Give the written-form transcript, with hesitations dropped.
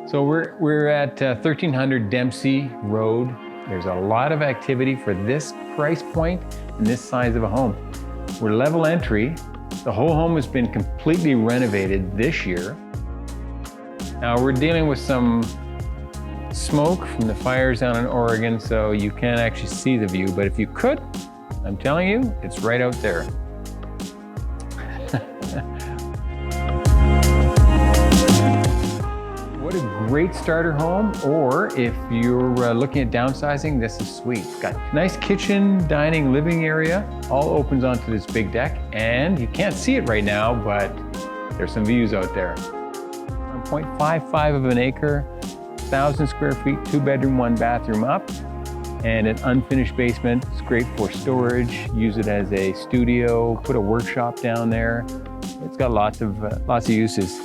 So we're at 1300 Dempsey Road. There's a lot of activity for this price point and this size of a home. We're level entry. The whole home has been completely renovated this year. Now we're dealing with some smoke from the fires down in Oregon, so you can't actually see the view, but if you could, I'm telling you, it's right out there. What a great starter home, or if you're looking at downsizing, this is sweet. It's got nice kitchen, dining, living area, all opens onto this big deck, and you can't see it right now, but there's some views out there. 0.55 of an acre, 1,000 square feet, 2-bedroom, 1-bathroom up, and an unfinished basement. It's great for storage. Use it as a studio, put a workshop down there. It's got lots of uses.